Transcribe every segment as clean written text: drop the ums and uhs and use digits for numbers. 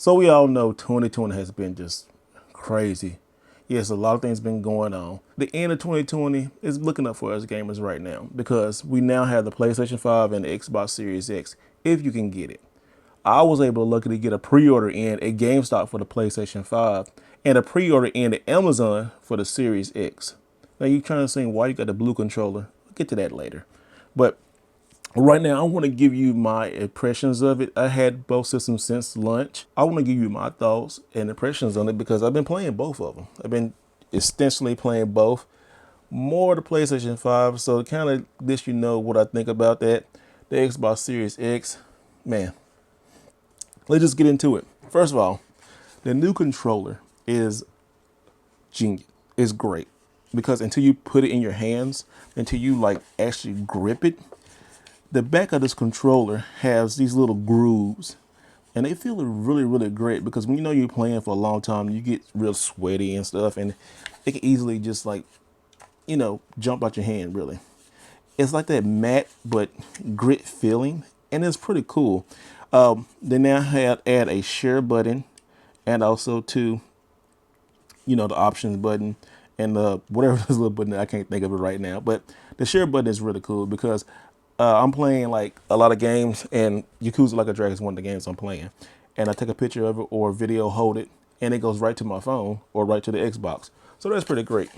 So we all know 2020 has been just crazy. Yes, a lot of things been going on. The end of 2020 is looking up for us gamers right now because we now have the PlayStation 5 and the Xbox Series X, if you can get it. I was able to luckily get a pre-order in at GameStop for the PlayStation 5 and a pre-order in at Amazon for the Series X. Now you're trying to say why you got the blue controller. I'll get to that later. But right now, I want to give you my impressions of it. I had both systems since launch. I want to give you my thoughts and impressions on it because I've been playing both of them. I've been extensively playing both. More the PlayStation 5, so kind of let you know what I think about that. The Xbox Series X, man, let's just get into it. First of all, the new controller is genius. It's great because until you put it in your hands, until you like actually grip it, the back of this controller has these little grooves and they feel really, really great because when you know you're playing for a long time, you get real sweaty and stuff and it can easily just like, jump out your hand really. It's like that matte but grit feeling and it's pretty cool. They now add a share button and also to, the options button and whatever this little button, I can't think of it right now, but the share button is really cool because I'm playing like a lot of games and Yakuza Like a Dragon is one of the games I'm playing. And I take a picture of it or video, hold it, and it goes right to my phone or right to the Xbox. So that's pretty great.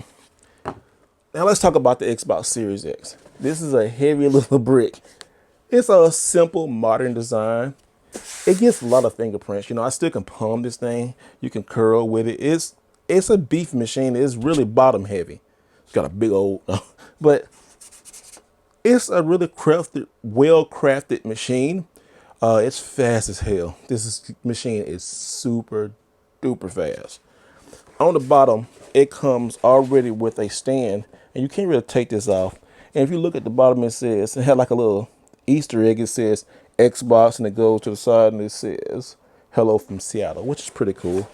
Now let's talk about the Xbox Series X. This is a heavy little brick. It's a simple modern design. It gets a lot of fingerprints. I still can palm this thing. You can curl with it. It's a beef machine. It's really bottom heavy. It's got a big old, but it's a really well crafted machine. It's fast as hell. Machine is super duper fast. On the bottom, it comes already with a stand, and you can't really take this off. And if you look at the bottom, it had like a little Easter egg. It says Xbox, and it goes to the side, and it says "Hello from Seattle," which is pretty cool.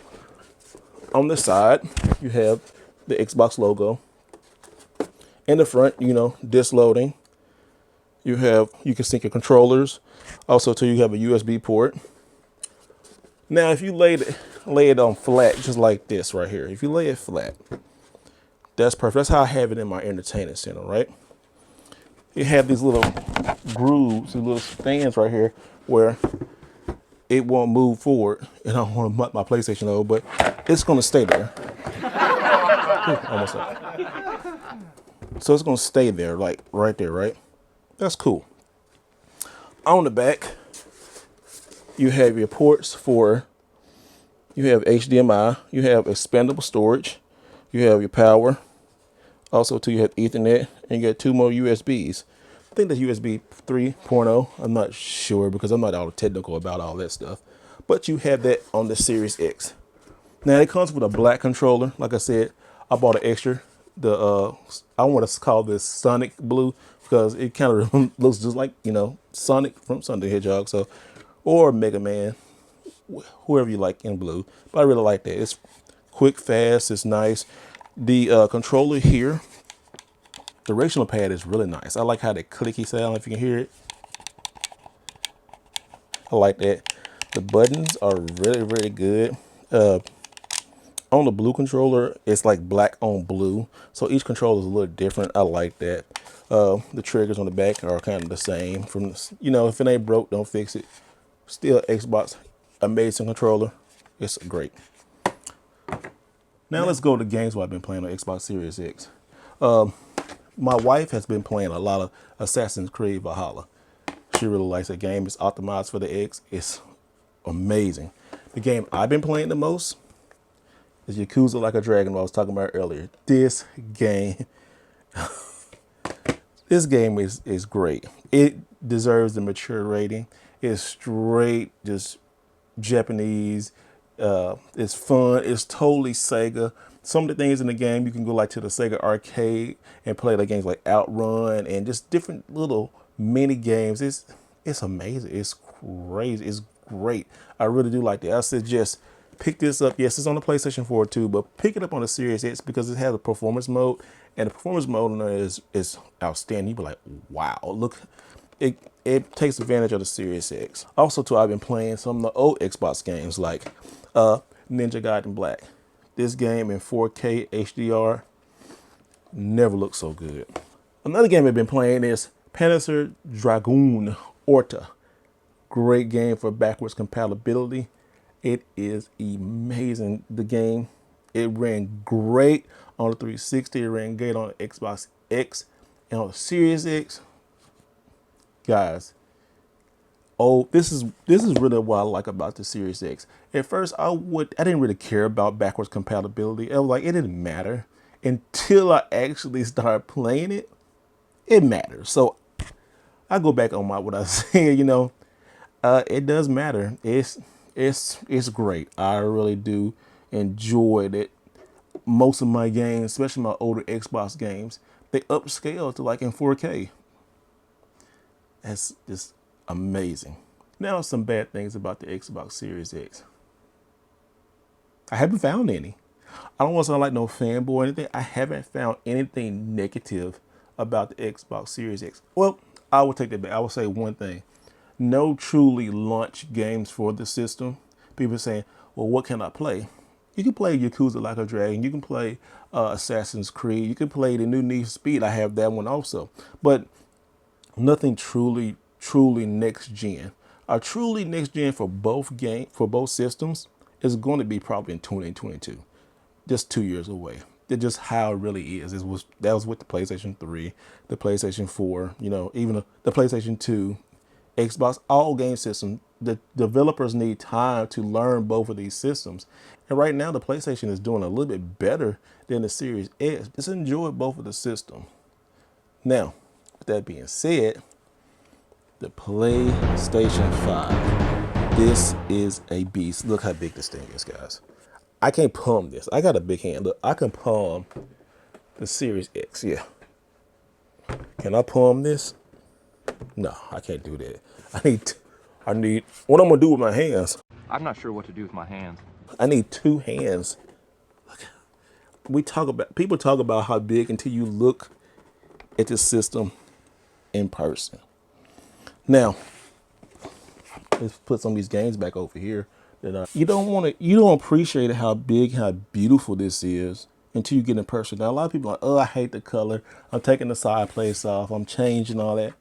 On the side, you have the Xbox logo. In the front, disc loading. You can sync your controllers. Also, too, you have a USB port. Now, if you lay it on flat, just like this right here. If you lay it flat, that's perfect. That's how I have it in my entertainment center, right? You have these little grooves, these little stands right here where it won't move forward. And I don't want to mutt my PlayStation over, but it's going to stay there. Almost there. So it's going to stay there, like right there, right? That's cool. On the back, you have your ports you have HDMI, you have expandable storage, you have your power. Also, too, you have Ethernet, and you got two more USBs. I think that's USB 3.0. I'm not sure because I'm not all technical about all that stuff. But you have that on the Series X. Now, it comes with a black controller. Like I said, I bought an extra. I want to call this Sonic Blue because it kind of looks just like, Sonic from Sonic the Hedgehog. So, or Mega Man, whoever you like in blue. But I really like that. It's quick, fast, it's nice. The controller here, the directional pad is really nice. I like how the clicky sound, if you can hear it. I like that. The buttons are really, really good. On the blue controller, it's like black on blue. So each controller is a little different. I like that. The triggers on the back are kind of the same. If it ain't broke, don't fix it. Still Xbox, amazing controller. It's great. Now let's go to games what I've been playing on Xbox Series X. My wife has been playing a lot of Assassin's Creed Valhalla. She really likes that game. It's optimized for the X. It's amazing. The game I've been playing the most is Yakuza Like a Dragon, what I was talking about earlier. This game is great. It deserves the mature rating. It's straight, just Japanese. It's fun. It's totally Sega. Some of the things in the game, you can go like to the Sega arcade and play the games like Outrun and just different little mini games. It's amazing. It's crazy. It's great. I really do like that. I suggest pick this up. Yes, it's on the PlayStation 4 too, but pick it up on the Series X because it has a performance mode, and the performance mode on there is outstanding. You be like, wow, look it takes advantage of the Series X. Also, too, I've been playing some of the old Xbox games like Ninja Gaiden Black. This game in 4K HDR never looked so good. Another game I've been playing is Panzer Dragoon Orta. Great game for backwards compatibility. It is amazing. The game, it ran great on the 360. It ran great on the Xbox X and on the Series X. Guys, oh, this is really what I like about the Series X. At first, I didn't really care about backwards compatibility. I was like, it didn't matter until I actually started playing it. It matters. So I go back on what I said. It does matter. It's great. I really do enjoy it. Most of my games, especially my older Xbox games, they upscale to like in 4K. That's just amazing. Now, some bad things about the Xbox Series X. I haven't found any. I don't want to sound like no fanboy or anything. I haven't found anything negative about the Xbox Series X. Well, I will take that back. I will say one thing. No truly launch games for the system. People are saying, well, what can I play? You can play Yakuza Like a Dragon. You can play Assassin's Creed. You can play the new Need for Speed. I have that one also. But nothing truly next gen. A truly next gen for both systems is going to be probably in 2022. Just 2 years away. That's just how it really is. That was with the PlayStation 3, the PlayStation 4, even the PlayStation 2, Xbox, all game systems. The developers need time to learn both of these systems. And right now, the PlayStation is doing a little bit better than the Series X. Just enjoy both of the systems. Now, with that being said, the PlayStation 5. This is a beast. Look how big this thing is, guys. I can't palm this. I got a big hand. Look, I can palm the Series X. Yeah. Can I palm this? No, I can't do that. I need what I'm gonna do with my hands. I'm not sure what to do with my hands. I need two hands. Look, people talk about how big until you look at the system in person. Now, let's put some of these games back over here. You don't appreciate how big, how beautiful this is until you get in person. Now, a lot of people are like, oh, I hate the color. I'm taking the side plates off. I'm changing all that.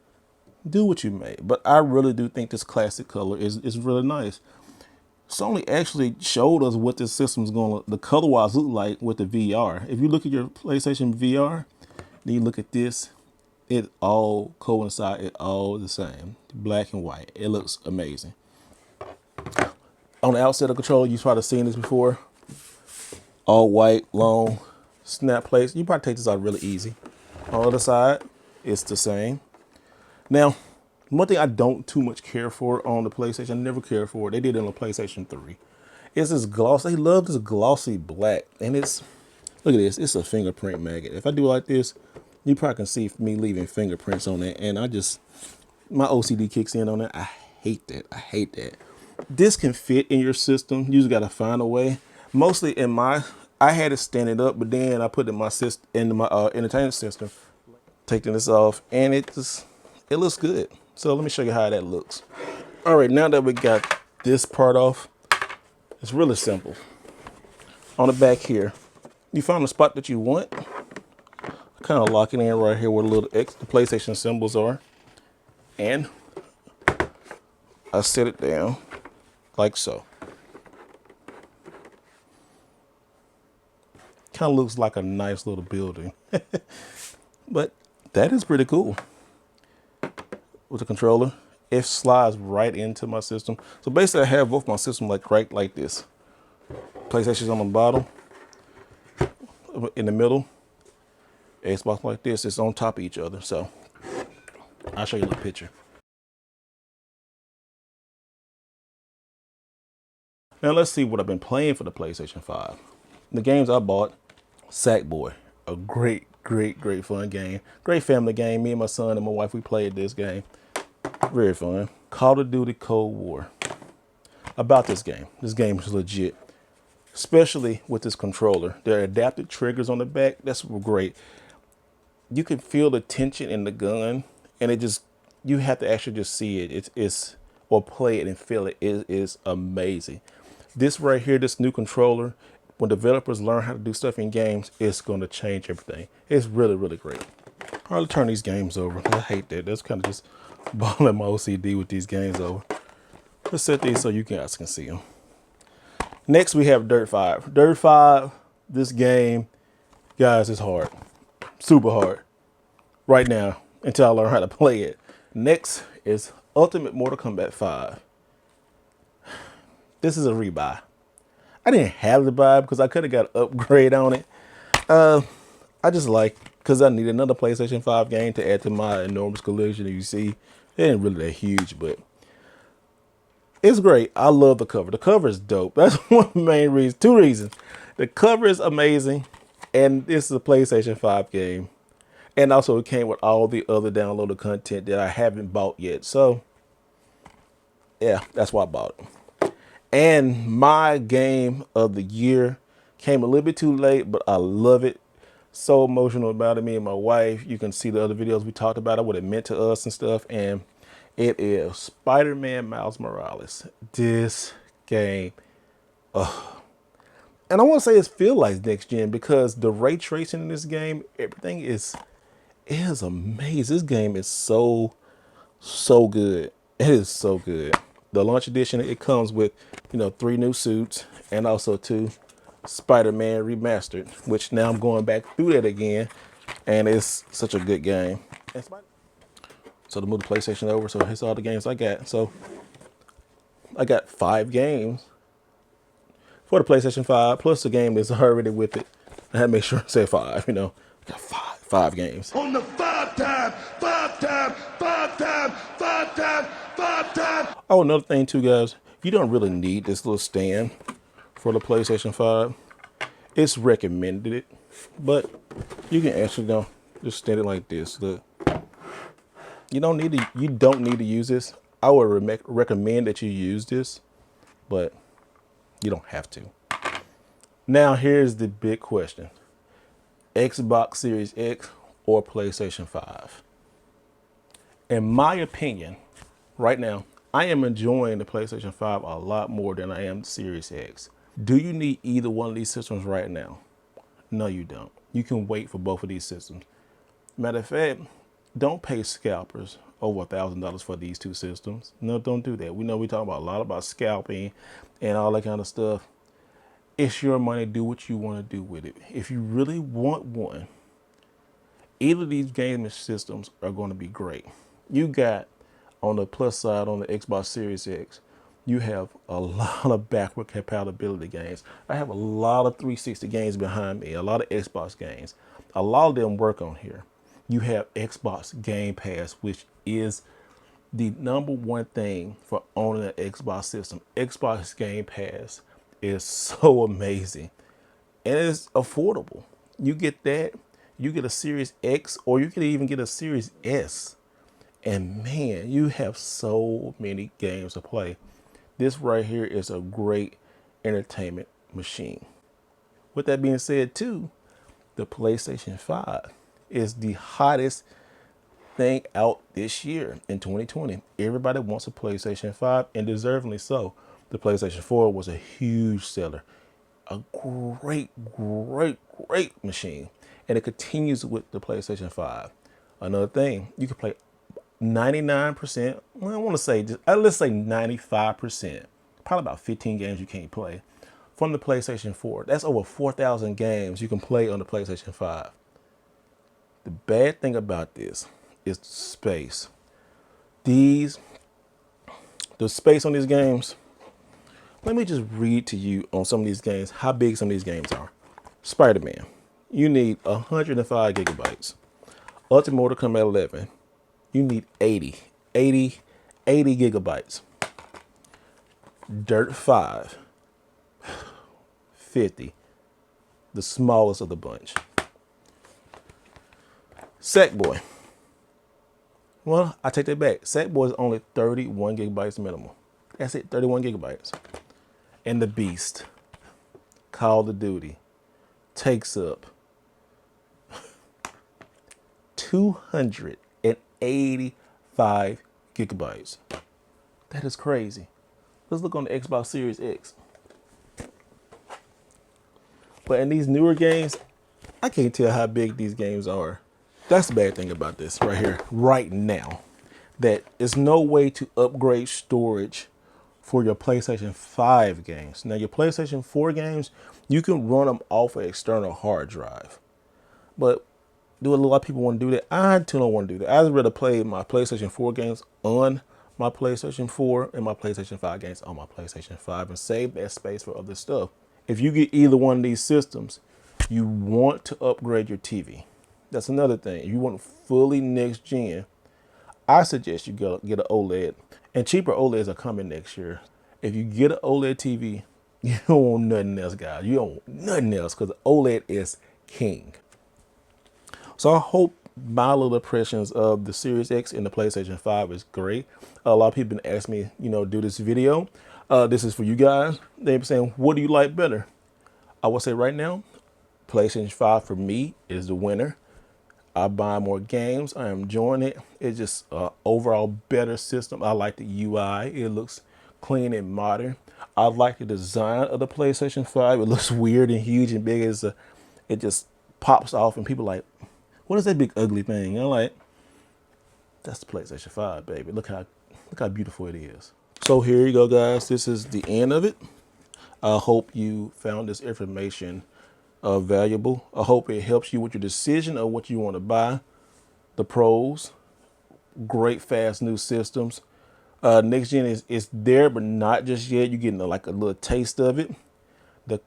Do what you may. But I really do think this classic color is really nice. Sony actually showed us what this system's the color-wise look like with the VR. If you look at your PlayStation VR, then you look at this, it all coincide, it all the same. Black and white. It looks amazing. On the outside of the controller, you've probably seen this before. All white, long, snap plates. You probably take this out really easy. On the other side, it's the same. Now, one thing I don't too much care for on the PlayStation, I never cared for it. They did it on the PlayStation 3. It's this gloss. They love this glossy black. And look at this. It's a fingerprint magnet. If I do it like this, you probably can see me leaving fingerprints on it. And my OCD kicks in on it. I hate that. I hate that. This can fit in your system. You just got to find a way. Mostly I had it standing up, but then I put it in my entertainment system. Taking this off, and it looks good. So let me show you how that looks. All right, now that we got this part off, it's really simple. On the back here, you find the spot that you want. Kind of lock it in right here where the PlayStation symbols are. And I set it down like so. Kind of looks like a nice little building. But that is pretty cool. With the controller, it slides right into my system. So basically I have both my system right like this. PlayStation's on the bottom, in the middle, Xbox like this. It's on top of each other. So I'll show you a little picture. Now let's see what I've been playing for the PlayStation 5. The games I bought, Sackboy, a great fun game. Great family game. Me and my son and my wife, we played this game. Very fun. Call of Duty Cold War. About this game. This game is legit. Especially with this controller. There are adaptive triggers on the back. That's great. You can feel the tension in the gun, and it just you have to actually just see it. It's or play it and feel it. It is amazing. This right here, this new controller, when developers learn how to do stuff in games, it's going to change everything. It's really, really great. All right, let's turn these games over. I hate that. That's kind of just balling my OCD with these games over. Let's set these so you guys can see them. Next, we have Dirt 5. Dirt 5, this game, guys, is hard. Super hard. Right now, until I learn how to play it. Next is Ultimate Mortal Kombat 5. This is a rebuy. I didn't have to buy because I could have got an upgrade on it. I just because I need another PlayStation 5 game to add to my enormous collection. You see, it ain't really that huge, but it's great. I love the cover. The cover is dope. That's one of the main reasons. Two reasons. The cover is amazing, and this is a PlayStation 5 game. And also it came with all the other downloaded content that I haven't bought yet. So, yeah, that's why I bought it. And my game of the year came a little bit too late, but I love it. So emotional about it. Me and my wife, you can see the other videos we talked about it, what it meant to us and stuff. And it is Spider-Man Miles Morales. This game. And I want to say it feels like next gen because the ray tracing in this game, everything is amazing. This game is so good. It is so good. The launch edition, it comes with, 3 new suits and also 2 Spider-Man remastered, which now I'm going back through that again, and it's such a good game. So to move the PlayStation over, so here's all the games I got. So I got 5 games for the PlayStation 5, plus the game that's already with it. I had to make sure I say 5, Got five games. On the 5 time. Oh, another thing too, guys. You don't really need this little stand for the PlayStation 5. It's recommended, but you can actually just stand it like this. Look, you don't need to use this. I would recommend that you use this, but you don't have to. Now here's the big question: Xbox Series X or PlayStation 5? In my opinion, right now, I am enjoying the PlayStation 5 a lot more than I am the Series X. Do you need either one of these systems right now? No, you don't. You can wait for both of these systems. Matter of fact, don't pay scalpers over $1,000 for these 2 systems. No, don't do that. We know we talk about a lot about scalping and all that kind of stuff. It's your money. Do what you want to do with it. If you really want one, either of these gaming systems are going to be great. You got, on the plus side, on the Xbox Series X, you have a lot of backward compatibility games. I have a lot of 360 games behind me, a lot of Xbox games. A lot of them work on here. You have Xbox Game Pass, which is the #1 thing for owning an Xbox system. Xbox Game Pass is so amazing, and it's affordable. You get that, you get a Series X, or you can even get a Series S. And man, you have so many games to play. This right here is a great entertainment machine. With that being said too, the PlayStation 5 is the hottest thing out this year in 2020. Everybody wants a PlayStation 5, and deservingly so. The PlayStation 4 was a huge seller. A great machine. And it continues with the PlayStation 5. Another thing, you can play 99%, well, I want to say, let's say 95%, probably about 15 games you can't play from the PlayStation 4. That's over 4,000 games you can play on the PlayStation 5. The bad thing about this is space. The space on these games, let me just read to you on some of these games, how big some of these games are. Spider-Man, you need 105 gigabytes. Ultimate Mortal Kombat 11, you need 80 gigabytes. Dirt 5, 50, the smallest of the bunch. Sackboy, well, I take that back. Sackboy is only 31 gigabytes minimum. That's it, 31 gigabytes. And the Beast, Call of Duty, takes up 285 5 gigabytes. That is crazy. Let's look on the Xbox Series X. But in these newer games, I can't tell how big these games are. That's the bad thing about this right here, right now. That there's no way to upgrade storage for your PlayStation 5 games. Now, your PlayStation 4 games, you can run them off an external hard drive. But do a lot of people want to do that? I too don't want to do that. I'd rather play my PlayStation 4 games on my PlayStation 4 and my PlayStation 5 games on my PlayStation 5 and save that space for other stuff. If you get either one of these systems, you want to upgrade your TV. That's another thing. If you want fully next gen, I suggest you get an OLED. And cheaper OLEDs are coming next year. If you get an OLED TV, you don't want nothing else, guys. You don't want nothing else because OLED is king. So I hope my little impressions of the Series X and the PlayStation 5 is great. A lot of people have been asking me, do this video. This is for you guys. They've been saying, what do you like better? I will say right now, PlayStation 5 for me is the winner. I buy more games. I am enjoying it. It's just an overall better system. I like the UI. It looks clean and modern. I like the design of the PlayStation 5. It looks weird and huge and big. It just pops off and people like, what is that big ugly thing? I'm like, that's the PlayStation 5, baby. Look how beautiful it is. So here you go, guys. This is the end of it. I hope you found this information valuable. I hope it helps you with your decision of what you want to buy. The pros, great fast new systems. Next gen is there, but not just yet. You're getting like a little taste of it. The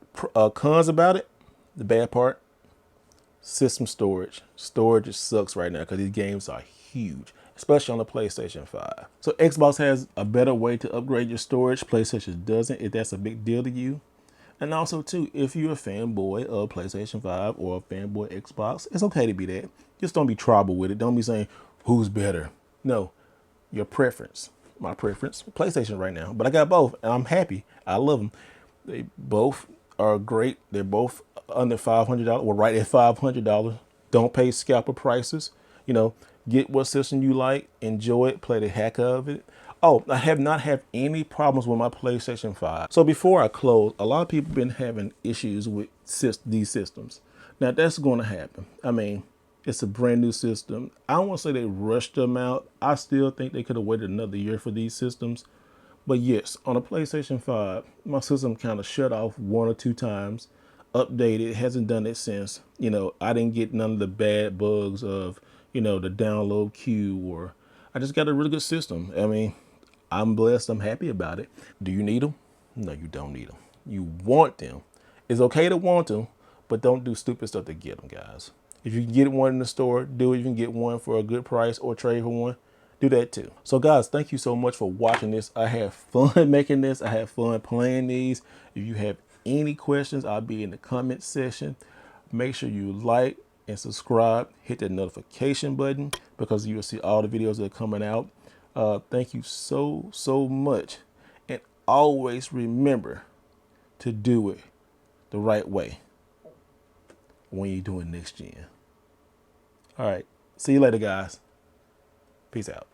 cons about it, the bad part, system storage. Storage just sucks right now because these games are huge, especially on the PlayStation 5. So Xbox has a better way to upgrade your storage. PlayStation doesn't, if that's a big deal to you. And also, too, if you're a fanboy of PlayStation 5 or a fanboy Xbox, it's okay to be that. Just don't be tribal with it. Don't be saying, who's better? No, your preference. My preference, PlayStation right now. But I got both, and I'm happy. I love them. They both are great. They're both under $500. We're right at $500. Don't pay scalper prices. Get what system you like. Enjoy it. Play the heck out of it. Oh, I have not had any problems with my PlayStation 5. So before I close, a lot of people have been having issues with these systems. Now that's going to happen. I mean, it's a brand new system. I don't want to say they rushed them out. I still think they could have waited another year for these systems. But yes, on a PlayStation 5, my system kind of shut off 1 or 2 times. Updated, hasn't done it since. I didn't get none of the bad bugs of, the download queue, or I just got a really good system. I mean, I'm blessed. I'm happy about it. Do you need them? No, you don't need them. You want them. It's okay to want them, but don't do stupid stuff to get them, guys. If you can get one in the store, do it. You can get one for a good price or trade for one. Do that too. So guys, thank you so much for watching this. I have fun making this. I have fun playing these. If you have any questions, I'll be in the comment section. Make sure you like and subscribe. Hit that notification button because you'll see all the videos that are coming out. Thank you so much. And always remember to do it the right way when you're doing next gen. All right. See you later, guys. Peace out.